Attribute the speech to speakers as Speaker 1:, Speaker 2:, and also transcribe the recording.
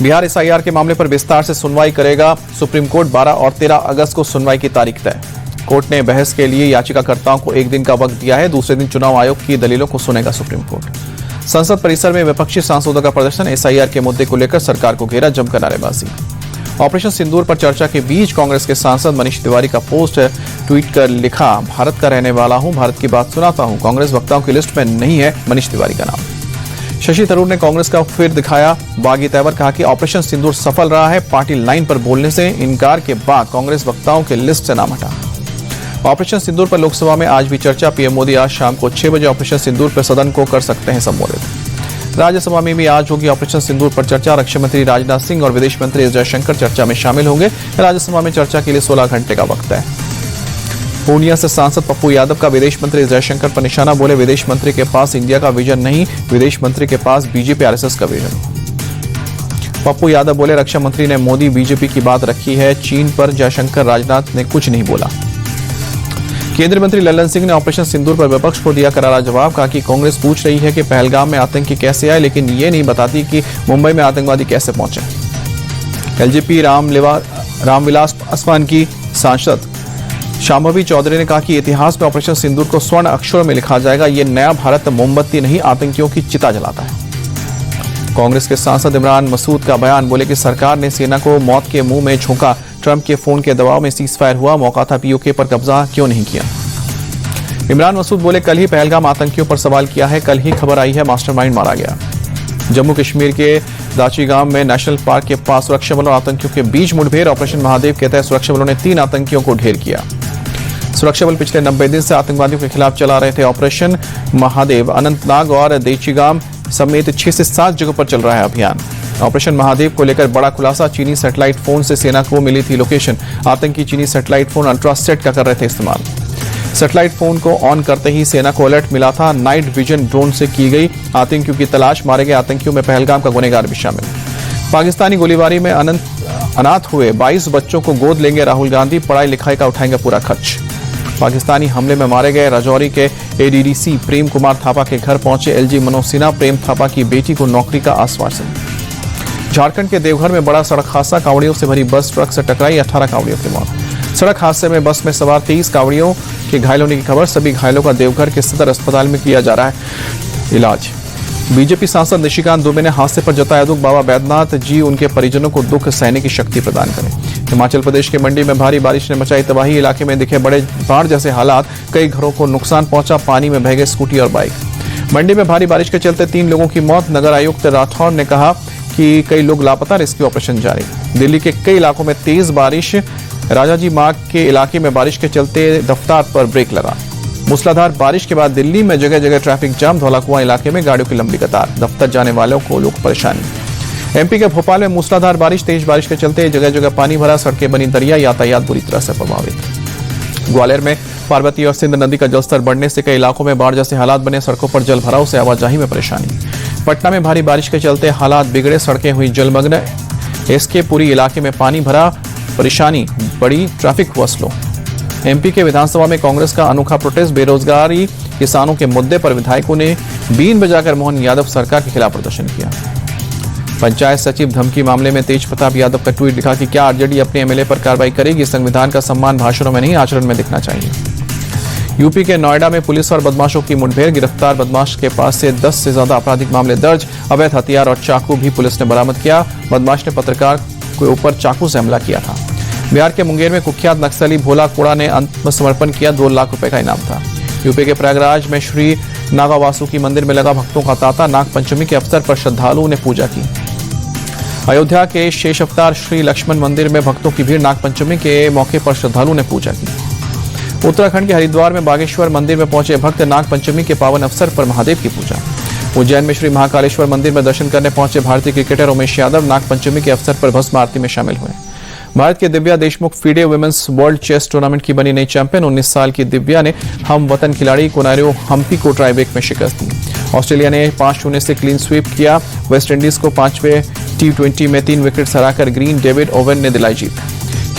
Speaker 1: Bihar SIR के मामले पर विस्तार से सुनवाई करेगा सुप्रीम कोर्ट। 12 और 13 अगस्त को सुनवाई की तारीख तय। कोर्ट ने बहस के लिए याचिकाकर्ताओं को 1 दिन का वक्त दिया है। दूसरे दिन चुनाव आयोग की दलीलों को सुनेगा सुप्रीम कोर्ट। संसद परिसर में विपक्षी सांसदों का प्रदर्शन। एसआईआर के मुद्दे को लेकर सरकार को घेरा, जमकर नारेबाजी। ऑपरेशन सिंदूर पर चर्चा के बीच कांग्रेस के सांसद मनीष तिवारी का पोस्ट ट्वीट कर लिखा, भारत का रहने वाला हूं, भारत की बात सुनाता हूं। कांग्रेस वक्ताओं की लिस्ट में नहीं है मनीष तिवारी का नाम। शशि थरूर ने कांग्रेस का फिर दिखाया बागी तेवर, कहा कि ऑपरेशन सिंदूर सफल रहा है। पार्टी लाइन पर बोलने से इनकार के बाद कांग्रेस वक्ताओं के लिस्ट से नाम हटा। ऑपरेशन सिंदूर पर लोकसभा में आज भी चर्चा। पीएम मोदी आज शाम को 6 बजे ऑपरेशन सिंदूर पर सदन को कर सकते हैं संबोधित। राज्यसभा में भी आज होगी ऑपरेशन सिंदूर पर चर्चा। रक्षा मंत्री राजनाथ सिंह और विदेश मंत्री एस जयशंकर चर्चा में शामिल होंगे। राज्यसभा में चर्चा के लिए 16 घंटे का वक्त है। पूर्णिया से सांसद पप्पू यादव का विदेश मंत्री जयशंकर पर निशाना। बोले, विदेश मंत्री के पास इंडिया का विजन नहीं, विदेश मंत्री के पास बीजेपी आरएसएस का विजन। पप्पू यादव बोले, रक्षा मंत्री ने मोदी बीजेपी की बात रखी है, चीन पर जयशंकर राजनाथ ने कुछ नहीं बोला। केंद्रीय मंत्री लल्लन सिंह ने ऑपरेशन सिंदूर पर विपक्ष को दिया करारा जवाब। कहा कि कांग्रेस पूछ रही है कि पहलगाम में आतंकी कैसे आए, लेकिन ये नहीं बताती कि मुंबई में आतंकवादी कैसे पहुंचे। एलजेपी रामविलास पासवान की सांसद शांभवी चौधरी ने कहा कि इतिहास में ऑपरेशन सिंदूर को स्वर्ण अक्षरों में लिखा जाएगा। ये नया भारत मोमबत्ती नहीं, आतंकियों की चिता जलाता है। कांग्रेस के सांसद इमरान मसूद का बयान। बोले कि सरकार ने सेना को मौत के मुंह में झोंका। ट्रंप के फोन के दबाव में सीज फायर हुआ, मौका था पीओके पर कब्जा क्यों नहीं किया। इमरान मसूद बोले, कल ही पहलगाम आतंकियों पर सवाल किया है, कल ही खबर आई है मास्टरमाइंड मारा गया। जम्मू कश्मीर के दाची गांव में नेशनल पार्क के पास सुरक्षा बलों और आतंकियों के बीच मुठभेड़। ऑपरेशन महादेव के तहत सुरक्षा बलों ने 3 आतंकियों को ढेर किया। सुरक्षा बल पिछले 90 दिन से आतंकवादियों के खिलाफ चला रहे थे ऑपरेशन महादेव। अनंतनाग और देचीगाम समेत 6 से 7 जगहों पर चल रहा है अभियान। ऑपरेशन महादेव को लेकर बड़ा खुलासा। चीनी सैटेलाइट फोन से सेना को मिली थी लोकेशन। आतंकी चीनी सैटेलाइट फोन अल्ट्रासेट का कर रहे थे इस्तेमाल। सैटेलाइट फोन को ऑन करते ही सेना को अलर्ट मिला था। नाइट विजन ड्रोन से की गई आतंकियों की तलाश। मारे गए आतंकियों में पहलगाम का गुनहगार भी शामिल। पाकिस्तानी गोलीबारी में अनाथ हुए 22 बच्चों को गोद लेंगे राहुल गांधी। पढ़ाई लिखाई का उठाएंगे पूरा खर्च। पाकिस्तानी हमले में मारे गए राजौरी के एडीडीसी प्रेम कुमार थापा के घर पहुंचे एलजी मनोज सिन्हा। प्रेम थापा की बेटी को नौकरी का आश्वासन। झारखंड के देवघर में बड़ा सड़क हादसा। कांवड़ियों से भरी बस ट्रक से टकराई, 18 कांवड़ियों की मौत। सड़क हादसे में बस में सवार 23 कांवड़ियों के घायल होने की खबर। सभी घायलों का देवघर के सदर अस्पताल में किया जा रहा है इलाज। बीजेपी सांसद निशिकांत दुबे ने हादसे पर जताया दुख। बाबा बैद्यनाथ जी उनके परिजनों को दुख सहने की शक्ति प्रदान करें। हिमाचल प्रदेश के मंडी में भारी बारिश ने मचाई तबाही। इलाके में दिखे बड़े बाढ़ जैसे हालात। कई घरों को नुकसान पहुंचा। पानी में बह गए स्कूटी और बाइक। मंडी में भारी बारिश के चलते 3 लोगों की मौत। नगर आयुक्त राठौर ने कहा कि कई लोग लापता, रेस्क्यू ऑपरेशन जारी। दिल्ली के कई इलाकों में तेज बारिश। राजाजी मार्ग के इलाके में बारिश के चलते रफ्तार पर ब्रेक लगा। मूसलाधार बारिश के बाद दिल्ली में जगह जगह ट्रैफिक जाम। धौलाकुआं इलाके में गाड़ियों की लंबी कतार। दफ्तर जाने वालों को लोग परेशानी। एमपी के भोपाल में मूसलाधार बारिश। तेज बारिश के चलते जगह जगह पानी भरा। सड़कें बनी दरिया। यातायात बुरी तरह से प्रभावित। ग्वालियर में पार्वती और सिंध नदी का जलस्तर बढ़ने से कई इलाकों में बाढ़ जैसे हालात बने। सड़कों पर जल भराव से आवाजाही में परेशानी। पटना में भारी बारिश के चलते हालात बिगड़े। सड़कें हुई जलमग्न। एसके पुरी इलाके में पानी भरा, परेशानी बढ़ी। ट्रैफिक हुआ स्लो। एमपी के विधानसभा में कांग्रेस का अनोखा प्रोटेस्ट। बेरोजगारी किसानों के मुद्दे पर विधायकों ने बीन बजाकर मोहन यादव सरकार के खिलाफ प्रदर्शन किया। पंचायत सचिव धमकी मामले में तेज प्रताप यादव का ट्वीट लिखा कि क्या आरजेडी अपने एमएलए पर कार्रवाई करेगी। संविधान का सम्मान भाषणों में नहीं, आचरण में दिखना चाहिए। यूपी के नोएडा में पुलिस और बदमाशों की मुठभेड़। गिरफ्तार बदमाश के पास से 10 से ज्यादा आपराधिक मामले दर्ज। अवैध हथियार और चाकू भी पुलिस ने बरामद किया। बदमाश ने पत्रकार के ऊपर चाकू से हमला किया था। बिहार के मुंगेर में कुख्यात नक्सली भोला कोड़ा ने आत्मसमर्पण किया। 2 लाख रुपए का इनाम था। यूपी के प्रयागराज में श्री नागा वासुकी मंदिर में लगा भक्तों का तांता। नाग पंचमी के अवसर पर श्रद्धालुओं ने पूजा की। अयोध्या के शेष अवतार श्री लक्ष्मण मंदिर में भक्तों की भीड़। नाग पंचमी के मौके पर श्रद्धालुओं ने पूजा की। उत्तराखंड के हरिद्वार में बागेश्वर मंदिर में पहुंचे भक्त। नाग पंचमी के पावन अवसर पर महादेव की पूजा। उज्जैन में श्री महाकालेश्वर मंदिर में दर्शन करने पहुंचे भारतीय क्रिकेटर उमेश यादव। नाग पंचमी के अवसर पर भस्म आरती में शामिल हुए। भारत के Divya Deshmukh FIDE women's world chess tournament की बनी नई चैंपियन। 19 साल की दिव्या ने हम वतन खिलाड़ी कोनारो हम्पी को टाई ब्रेक में शिकस्त दी। ऑस्ट्रेलिया ने 5-0 से क्लीन स्वीप किया। वेस्ट इंडीज को 5वें T20 में 3 विकेट हराकर ग्रीन डेविड ओवन ने दिलाई जीत।